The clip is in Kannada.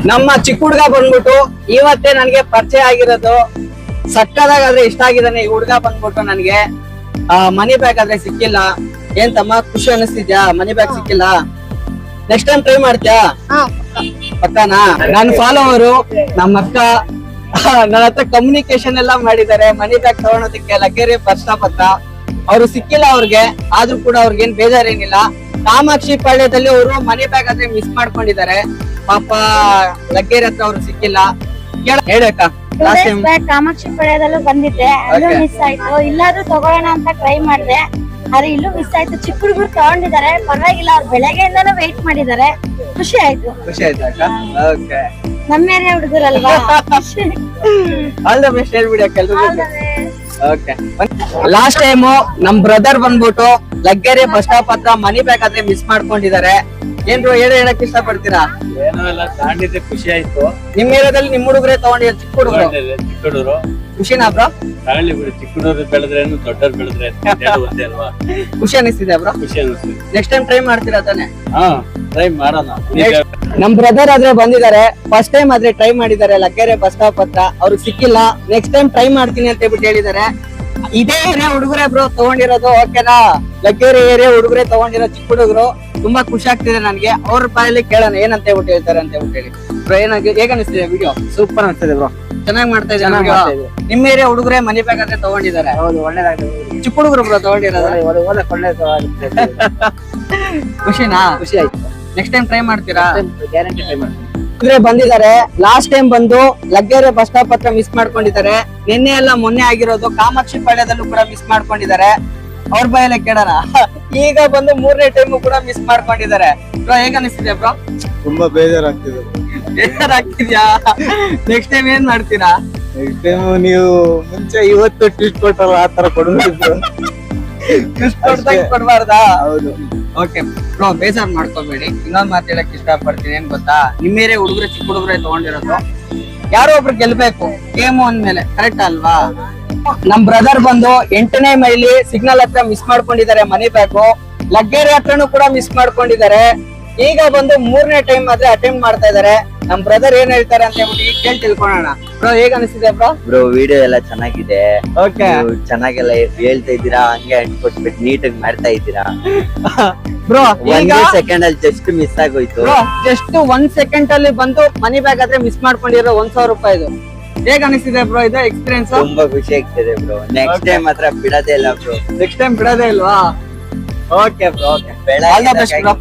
ನಮ್ಮ ಚಿಕ್ಕ ಹುಡ್ಗ ಬಂದ್ಬಿಟ್ಟು ಇವತ್ತೇ ನನ್ಗೆ ಪರಿಚಯ ಆಗಿರೋದು. ಸಕ್ಕದಾಗಾದ್ರೆ ಇಷ್ಟ ಆಗಿದ್ದಾನೆ ಈ ಹುಡ್ಗ ಬಂದ್ಬಿಟ್ಟು ನನ್ಗೆ. ಮನಿ ಬ್ಯಾಗ್ ಆದ್ರೆ ಸಿಕ್ಕಿಲ್ಲ. ಏನ್ ತಮ್ಮ ಖುಷಿ ಅನಿಸ್ತಿದ್ಯಾ? ಮನಿ ಬ್ಯಾಗ್ ಸಿಕ್ಕಿಲ್ಲ, ನೆಕ್ಸ್ಟ್ ಟೈಮ್ ಟ್ರೈ ಮಾಡ್ತೀಯಾ? ಪಕ್ಕಾನಾ? ನನ್ನ ಫಾಲೋವರು ನಮ್ಮ ಅಕ್ಕ ನನ್ನ ಹತ್ರ ಕಮ್ಯುನಿಕೇಶನ್ ಎಲ್ಲ ಮಾಡಿದ್ದಾರೆ ಮನಿ ಬ್ಯಾಗ್ ತಗೊಳೋದಕ್ಕೆ ಲಗ್ಗೆರೆ ಬಸ್ ಸ್ಟಾಪ್ ಹತ್ರ. ಅವ್ರು ಸಿಕ್ಕಿಲ್ಲ ಅವ್ರಿಗೆ, ಆದ್ರೂ ಕೂಡ ಅವ್ರಿಗೇನ್ ಬೇಜಾರೇನಿಲ್ಲ. ಕಾಮಾಕ್ಷಿ ಪಾಳ್ಯದಲ್ಲಿ ಅವರು ಮನಿ ಬ್ಯಾಗ್ ಆದ್ರೆ ಮಿಸ್ ಮಾಡ್ಕೊಂಡಿದ್ದಾರೆ ಪಾಪ. ಲಗ್ಗೆರೆ ಹತ್ರ ಅವ್ರು ಸಿಕ್ಕಿಲ್ಲ. ಹೇಳಕ್ಕ ಕಾಮಾಕ್ಷಿ ಪಾಳ್ಯದಲ್ಲೂ ಬಂದಿದ್ದೆ, ಅಲ್ಲೂ ಮಿಸ್ ಆಯ್ತು. ಇಲ್ಲಾದ್ರೂ ತಗೊಳ್ಳೋಣ ಅಂತ ಟ್ರೈ ಮಾಡಿದೆ, ಆದ್ರೆ ಇಲ್ಲೂ ಮಿಸ್ ಆಯ್ತು. ಚಿಕ್ಕ ಹುಡುಗರು ತಗೊಂಡಿದ್ದಾರೆ, ಪರವಾಗಿಲ್ಲ. ಅವ್ರು ಬೆಳಗ್ಗೆಯಿಂದಾನು ವೇಟ್ ಮಾಡಿದ್ದಾರೆ, ಖುಷಿ ಆಯ್ತು. ಖುಷಿ ಆಯ್ತಾ ಅಕ್ಕ? ಓಕೆ, ನಮ್ಮ ಏರಿಯಾ ಹುಡುಗರಲ್ವಾ. ಆಲ್ ದ ಬೆಸ್ಟ್ ಹೇಳ್ಬಿಡಿ ಅಕ್ಕ ಎಲ್ರಿಗೂ. ಓಕೆ, ಲಾಸ್ಟ್ ಟೈಮ್ ನಮ್ ಬ್ರದರ್ ಬಂದ್ಬಿಟ್ಟು ಲಗ್ಗೆರೆ ಬಸ್ ಸ್ಟಾಪ್ ಹತ್ರ ಮನಿ ಬ್ಯಾಗ್ ಆದ್ರೆ ಮಿಸ್ ಮಾಡ್ಕೊಂಡಿದ್ದಾರೆ. ಏನ್ರು ಹೇಳಕ್ ಇಷ್ಟ ಪಡ್ತೀರಾ? ಏನೋ ಎಲ್ಲ ತಗೊಂಡಿದ್ದೆ, ಖುಷಿ ಆಯ್ತು. ನಿಮ್ ಏರಿಯಾದಲ್ಲಿ ನಿಮ್ ಹುಡುಗರೇ ತಗೊಂಡಿದ್ದಾರೆ, ಚಿಕ್ಕ ಹುಡುಗರು. ಚಿಕ್ಕ ಹುಡುಗರು ಖುಷಿನಾ ಬ್ರೋ? ತಗೊಳ್ಳಿ ಬಿಡಿ, ಚಿಕ್ಕ ಹುಡುಗರು ಬೆಳೆದ್ರೇನು ದೊಡ್ಡವ್ರು ಬೆಳೆದ್ರೆ ಒಂದೇ ಅಲ್ವಾ. ಖುಷಿ ಅನಿಸ್ತಿದೆ ಬ್ರೋ? ಖುಷಿ ಅನಿಸ್ತಿದೆ. ನೆಕ್ಸ್ಟ್ ಟೈಮ್ ಟ್ರೈ ಮಾಡ್ತೀರಾ ತಾನೆ? ಹಾ, ಟ್ರೈ ಮಾಡೋಣ. ನಮ್ ಬ್ರದರ್ ಆದ್ರೆ ಬಂದಿದ್ದಾರೆ, ಫಸ್ಟ್ ಟೈಮ್ ಆದ್ರೆ ಟ್ರೈ ಮಾಡಿದ್ದಾರೆ ಲಗ್ಗೆರೆ ಬಸ್ ಸ್ಟಾಪ್ ಹತ್ರ. ಅವ್ರಿಗೆ ಸಿಕ್ಕಿಲ್ಲ, ನೆಕ್ಸ್ಟ್ ಟೈಮ್ ಟ್ರೈ ಮಾಡ್ತೀನಿ ಅಂತ ಹೇಳ್ಬಿಟ್ಟು ಹೇಳಿದ್ದಾರೆ. ಇದೇ ಏರಿಯಾ ಹುಡುಗರೇ ಬ್ರೋ ತಗೊಂಡಿರೋದು, ಓಕೆನಾ? ಲಗ್ಗೆರೆ ಏರಿಯಾ ಹುಡುಗರೇ ತಗೊಂಡಿರೋ, ಚಿಕ್ಕ ಹುಡುಗರು. ತುಂಬಾ ಖುಷಿ ಆಗ್ತಿದೆ ನನ್ಗೆ. ಅವ್ರ ಬಾಯಲ್ಲಿ ಕೇಳೋಣ ಏನಂತ ಹೇಳ್ಬಿಟ್ಟು ಹೇಳ್ತಾರೆ ಅಂತ ಹೇಳ್ಬಿಟ್ಟು ಹೇಳಿ. ಬ್ರೋ ಹೇಗ ಅನಿಸ್ತಿದೆ ವಿಡಿಯೋ? ಸೂಪರ್ ಅನ್ಸ್ತದೆ ಬ್ರೋ, ಚೆನ್ನಾಗಿ ಮಾಡ್ತಾ ಇದ್ದಾರೆ. ನಿಮ್ ಏರಿಯಾ ಹುಡುಗರೇ ಮನಿ ಬ್ಯಾಗ್ ಆದ್ರೆ ತಗೊಂಡಿದ್ದಾರೆ. ಹೌದು, ಒಳ್ಳೇದಾಗ್ತದೆ. ಚಿಕ್ಕ ಹುಡುಗರು ಬ್ರೋ ತಗೊಂಡಿರೋದು. ಖುಷಿನಾ? ಖುಷಿ ಆಯ್ತು. ನೆಕ್ಸ್ಟ್ ಟೈಮ್ ಟ್ರೈ ಮಾಡ್ತೀರಾ? ಗ್ಯಾರಂಟಿ ಟ್ರೈ ಮಾಡ್ತೀನಿ. ಬಂದಿದ್ದಾರೆ. ಲಾಸ್ಟ್ ಟೈಮ್ ಬಂದು ಲಗ್ಗೆರೆ ಬಸ್ ಸ್ಟಾಪ್ ಹತ್ರ ಮಿಸ್ ಮಾಡ್ಕೊಂಡಿದ್ದಾರೆ. ನಿನ್ನೆ ಎಲ್ಲ ಮೊನ್ನೆ ಆಗಿರೋದು ಕಾಮಾಕ್ಷಿ ಪಾಳ್ಯದಲ್ಲೂ ಕೂಡ ಮಿಸ್ ಮಾಡ್ಕೊಂಡಿದ್ದಾರೆ. ಅವ್ರ ಬಾಯಲ್ಲೇ ಕೇಳೋಣ. ಈಗ ಬಂದು 3ನೇ ಟೈಮ್ ಕೂಡ ಮಿಸ್ ಮಾಡ್ಕೊಂಡಿದ್ದಾರೆ. ಬ್ರೋ ಹೇಗ ಅನಿಸ್ತಿದೆ ಬ್ರೋ? ತುಂಬಾ ಬೇಜಾರಾಗ್ತಿದೆ. ಬೇಜಾರಾಗ್ತಿದ್ಯಾ? ನೆಕ್ಸ್ಟ್ ಟೈಮ್ ಏನ್ ಮಾಡ್ತೀರಾ? ನೆಕ್ಸ್ಟ್ ಟೈಮ್ ನೀವು ಮುಂಚೆ ಇವತ್ತು ಟ್ವೀಟ್ ಕೊಟ್ಟಲ್ಲ ಆ ತರ ಕೊಡ್ಬೇಕು. ಕೊಡ್ಬಾರ್ದಾ? ಹೌದು. ಓಕೆ ಬ್ರೋ, ಬೇಜಾರ್ ಮಾಡ್ಕೋಬೇಡಿ. ಇನ್ನೊಂದ್ ಮಾತು ಹೇಳಕ್ ಇಷ್ಟ ಪಡ್ತೀನಿ. ಏನ್ ಗೊತ್ತಾ, ನಿಮ್ಮೇರೆ ಹುಡುಗರೆ ಚಿಕ್ಕ ಹುಡುಗರೆ ತಗೊಂಡಿರೋದು. ಯಾರೋ ಒಬ್ರು ಗೆಲ್ಬೇಕು ಗೇಮು ಅಂದ್ಮೇಲೆ, ಕರೆಕ್ಟ್ ಅಲ್ವಾ? ನಮ್ ಬ್ರದರ್ ಬಂದು 8ನೇ ಮೈಲಿ ಸಿಗ್ನಲ್ ಹತ್ರ ಮಿಸ್ ಮಾಡ್ಕೊಂಡಿದ್ದಾರೆ ಮನಿ ಬ್ಯಾಗು. ಲಗ್ಗೆರೆ ಹತ್ರನು ಕೂಡ ಮಿಸ್ ಮಾಡ್ಕೊಂಡಿದ್ದಾರೆ. ಈಗ ಬಂದು 3ನೇ ಟೈಮ್ ಆದ್ರೆ ಅಟೆಂಪ್ಟ್ ಮಾಡ್ತಾ ಇದಾರೆ. ನಮ್ ಬ್ರದರ್ ಏನ್ ಹೇಳ್ತಾರೆ ಅಂತ ಹೇಳ್ಬಿಟ್ಟು ಈಗ ಕೇಳಿ ತಿಳ್ಕೊಳ್ಳೋಣ. ಬ್ರೋ ಹೇಗ ಅನಿಸ್ತಿದೆ ಬ್ರೋ? ಬ್ರೋ ವಿಡಿಯೋ ಎಲ್ಲ ಚೆನ್ನಾಗಿದೆ. ಓಕೆ, ಚೆನ್ನಾಗೆಲ್ಲ ಹೇಳ್ತಾ ಇದ್ದೀರಾ, ಹಂಗೆ ಅಂಟ್ಕೊಟ್ಬಿಟ್ಟು ನೀಟಾಗಿ ಮಾಡ್ತಾ ಇದ್ದೀರಾ. ಬ್ರೋ ಒಂದೇ ಸೆಕೆಂಡ್ ಅಲ್ಲಿ ಜಸ್ಟ್ ಮಿಸ್ ಆಗೋಯ್ತು. ಜಸ್ಟ್ 1 ಸೆಕೆಂಡ್ ಅಲ್ಲಿ ಬಂದು ಮನಿ ಬ್ಯಾಗ್ ಆದ್ರೆ ಮಿಸ್ ಮಾಡ್ಕೊಂಡಿರೋ 1000 ರೂಪಾಯಿದು. ಹೇಗ ಅನಿಸ್ತಿದೆ ಬ್ರೋ ಇದು ಎಕ್ಸ್ಪೀರಿಯನ್ಸ್? ತುಂಬಾ ಖುಷಿ ಆಗ್ತಿದೆ ಬ್ರೋ. ನೆಕ್ಸ್ಟ್ ಟೈಮ್ ಮಾತ್ರ ಬಿಡೋದೇ ಇಲ್ಲ ಬ್ರೋ. ನೆಕ್ಸ್ಟ್ ಟೈಮ್ ಬಿಡೋದೇ ಇಲ್ವಾ? Okay bro, okay, all the best bro.